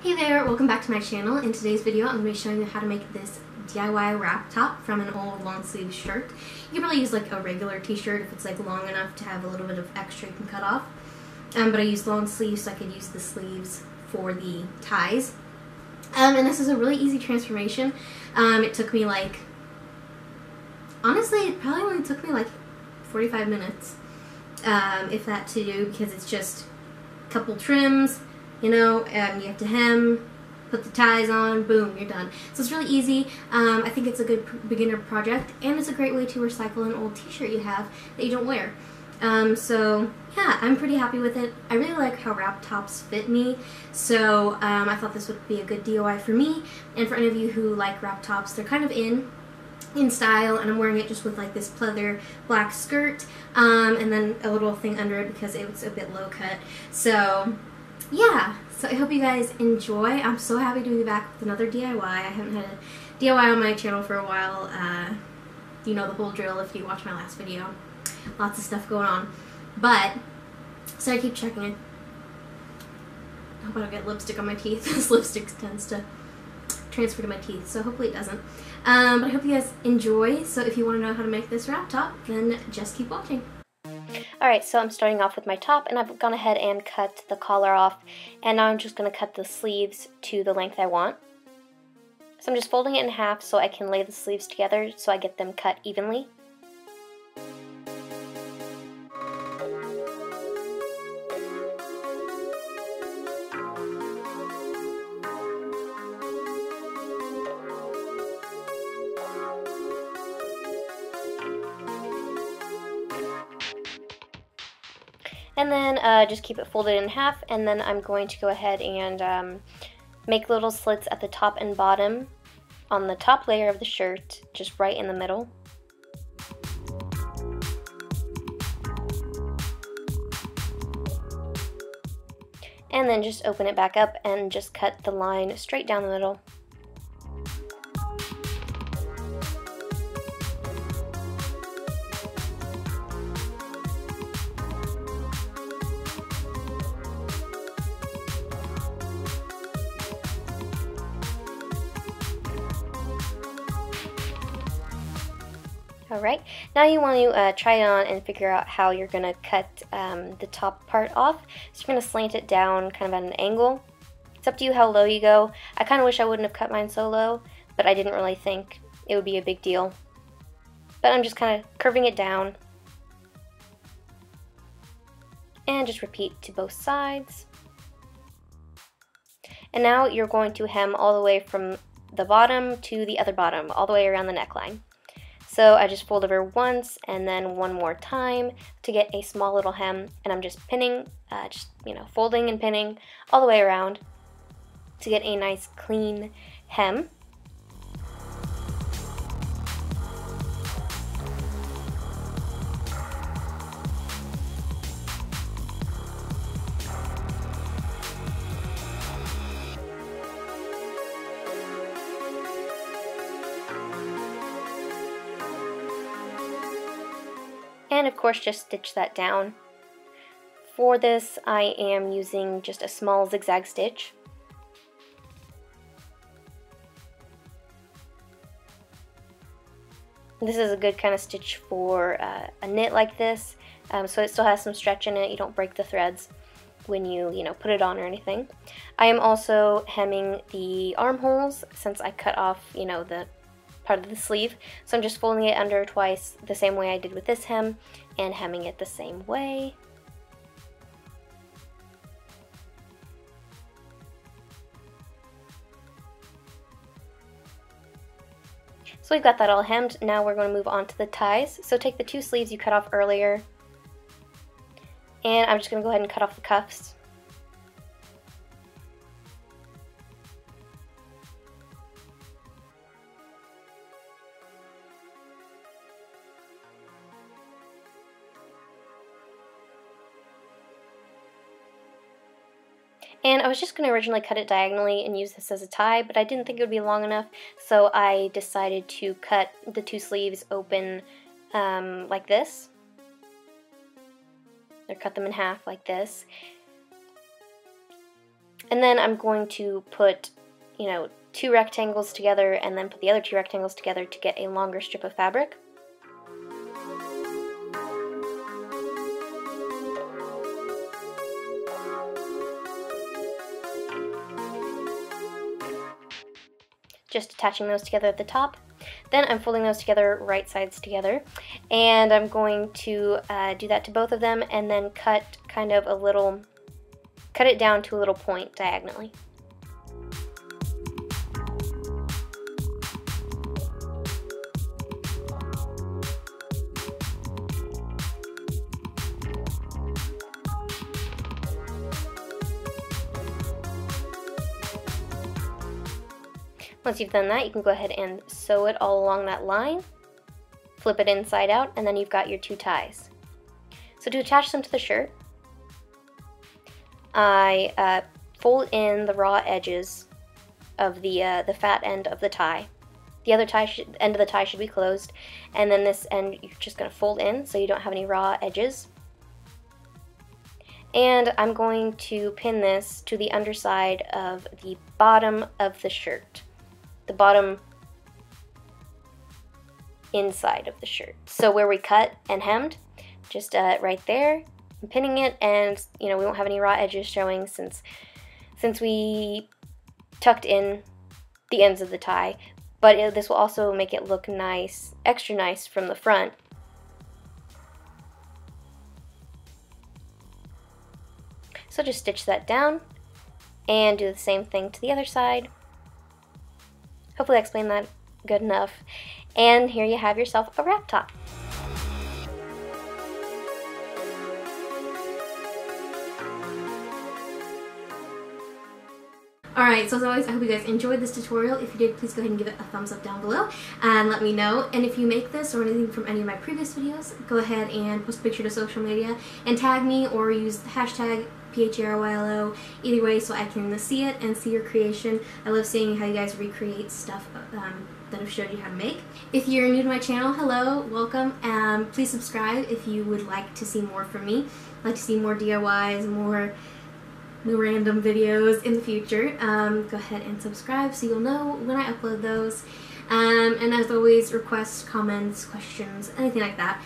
Hey there, welcome back to my channel. In today's video, I'm going to be showing you how to make this DIY wrap top from an old long sleeve shirt. You can probably use like a regular t-shirt if it's like long enough to have a little bit of extra you can cut off. But I used long sleeves so I could use the sleeves for the ties. And this is a really easy transformation. It took me like, honestly, it probably only took me like 45 minutes, if that, to do, because it's just a couple trims. You know, you have to hem, put the ties on, boom, you're done. So it's really easy. I think it's a good beginner project, and it's a great way to recycle an old t-shirt you have that you don't wear. So yeah, I'm pretty happy with it. I really like how wrap tops fit me, so I thought this would be a good DIY for me. And for any of you who like wrap tops, they're kind of in style, and I'm wearing it just with like this pleather black skirt, and then a little thing under it because it was a bit low cut. So yeah, so I hope you guys enjoy. I'm so happy to be back with another DIY. I haven't had a DIY on my channel for a while. You know the whole drill if you watch my last video. Lots of stuff going on. But, so I keep checking it. I hope I don't get lipstick on my teeth. This lipstick tends to transfer to my teeth, so hopefully it doesn't. But I hope you guys enjoy. So if you want to know how to make this wrap top, then just keep watching. Alright, so I'm starting off with my top, and I've gone ahead and cut the collar off, and now I'm just going to cut the sleeves to the length I want. So I'm just folding it in half so I can lay the sleeves together so I get them cut evenly. And then just keep it folded in half, and then I'm going to go ahead and make little slits at the top and bottom on the top layer of the shirt, just right in the middle. And then just open it back up and just cut the line straight down the middle. Alright, now you want to try it on and figure out how you're going to cut the top part off. So you're going to slant it down kind of at an angle. It's up to you how low you go. I kind of wish I wouldn't have cut mine so low, but I didn't really think it would be a big deal. But I'm just kind of curving it down. And just repeat to both sides. And now you're going to hem all the way from the bottom to the other bottom, all the way around the neckline. So I just fold over once and then one more time to get a small little hem, and I'm just pinning, folding and pinning all the way around to get a nice clean hem. And of course just stitch that down. For this I am using just a small zigzag stitch. This is a good kind of stitch for a knit like this, so it still has some stretch in it. You don't break the threads when you put it on or anything. I am also hemming the armholes since I cut off the part of the sleeve, so I'm just folding it under twice the same way I did with this hem and hemming it the same way. So we've got that all hemmed. Now we're going to move on to the ties. So take the two sleeves you cut off earlier, and I'm just going to go ahead and cut off the cuffs. And I was just going to originally cut it diagonally and use this as a tie, but I didn't think it would be long enough, so I decided to cut the two sleeves open like this. Or cut them in half like this. And then I'm going to put, you know, 2 rectangles together and then put the other 2 rectangles together to get a longer strip of fabric. Just attaching those together at the top. Then I'm folding those together, right sides together, and I'm going to do that to both of them and then cut it down to a little point diagonally. Once you've done that, you can go ahead and sew it all along that line, flip it inside out, and then you've got your 2 ties. So to attach them to the shirt, I fold in the raw edges of the fat end of the tie. The other end of the tie should be closed, and then this end you're just going to fold in so you don't have any raw edges. And I'm going to pin this to the underside of the bottom of the shirt. The bottom inside of the shirt. So where we cut and hemmed, just right there, I'm pinning it, and you know, we won't have any raw edges showing since we tucked in the ends of the tie, but this will also make it look nice, extra nice from the front. So just stitch that down and do the same thing to the other side. Hopefully I explained that good enough. And here you have yourself a wrap top. Alright, so as always, I hope you guys enjoyed this tutorial. If you did, please go ahead and give it a thumbs up down below and let me know. And if you make this or anything from any of my previous videos, go ahead and post a picture to social media and tag me or use the hashtag PHERYLO, either way, so I can see it and see your creation. I love seeing how you guys recreate stuff that I've showed you how to make. If you're new to my channel, hello, welcome. Please subscribe if you would like to see more from me. I'd like to see more DIYs, more random videos in the future. Go ahead and subscribe so you'll know when I upload those. And as always, requests, comments, questions, anything like that,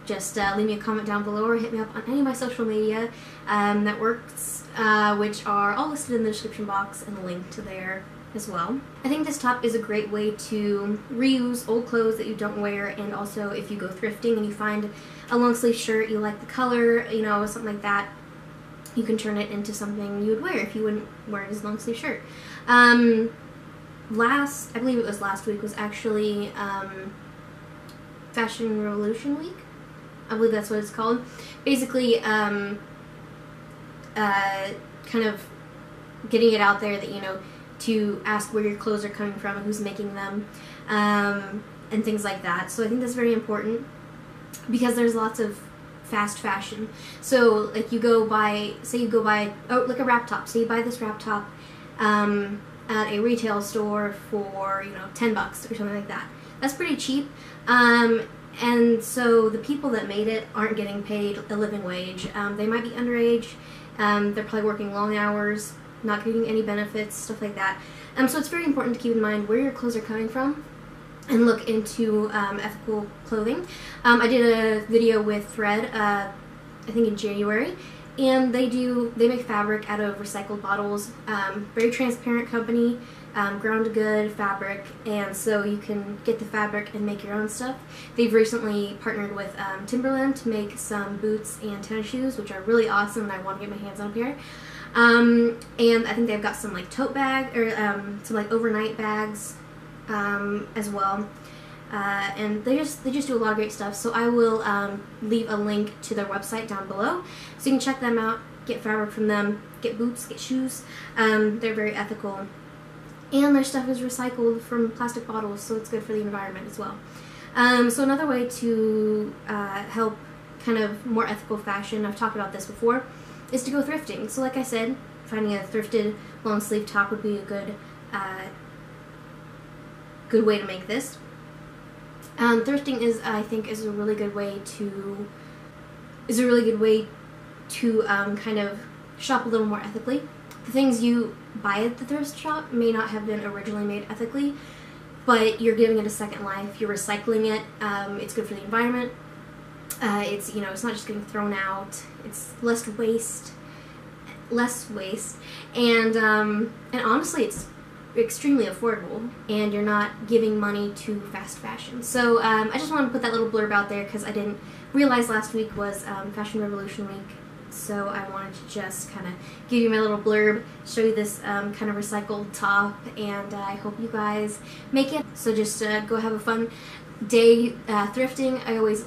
just leave me a comment down below or hit me up on any of my social media networks, which are all listed in the description box and linked to there as well. I think this top is a great way to reuse old clothes that you don't wear, and also if you go thrifting and you find a long sleeve shirt, you like the color, you know, something like that, you can turn it into something you would wear if you wouldn't wear it as a long sleeve shirt. I believe it was last week, was actually Fashion Revolution Week. I believe that's what it's called. Basically, kind of getting it out there that, you know, to ask where your clothes are coming from and who's making them, and things like that. So I think that's very important because there's lots of fast fashion. So like you go buy, say you go buy, oh, like a wrap top. So you buy this wrap top at a retail store for, you know, 10 bucks or something like that. That's pretty cheap. And so the people that made it aren't getting paid a living wage. They might be underage. They're probably working long hours, not getting any benefits, stuff like that. So it's very important to keep in mind where your clothes are coming from and look into ethical clothing. I did a video with Thread, I think in January, and they make fabric out of recycled bottles. Very transparent company, ground good fabric, and so you can get the fabric and make your own stuff. They've recently partnered with Timberland to make some boots and tennis shoes, which are really awesome, and I want to get my hands on a pair. And I think they've got some like tote bag, or some like overnight bags as well. And they just do a lot of great stuff. So I will leave a link to their website down below, so you can check them out, get fabric from them, get boots, get shoes. They're very ethical, and their stuff is recycled from plastic bottles, so it's good for the environment as well. So another way to help kind of more ethical fashion, I've talked about this before, is to go thrifting. So like I said, finding a thrifted long sleeve top would be a good way to make this. Thrifting I think is a really good way to kind of shop a little more ethically. the things you buy at the thrift shop may not have been originally made ethically, but you're giving it a second life. You're recycling it. It's good for the environment. It's, you know, it's not just getting thrown out. It's less waste, and honestly, it's extremely affordable, and you're not giving money to fast fashion. So I just wanted to put that little blurb out there because I didn't realize last week was Fashion Revolution Week. So I wanted to just kind of give you my little blurb, show you this kind of recycled top, and I hope you guys make it. So just go have a fun day thrifting.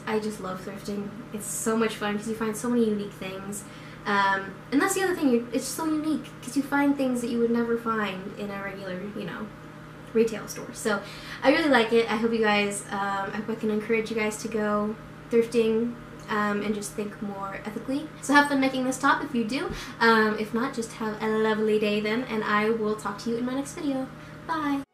I just love thrifting. It's so much fun because you find so many unique things. And that's the other thing, it's so unique because you find things that you would never find in a regular, you know, retail store. So I really like it. I hope you guys, I hope I can encourage you guys to go thrifting and just think more ethically. So have fun making this top if you do. If not, just have a lovely day then, and I will talk to you in my next video. Bye!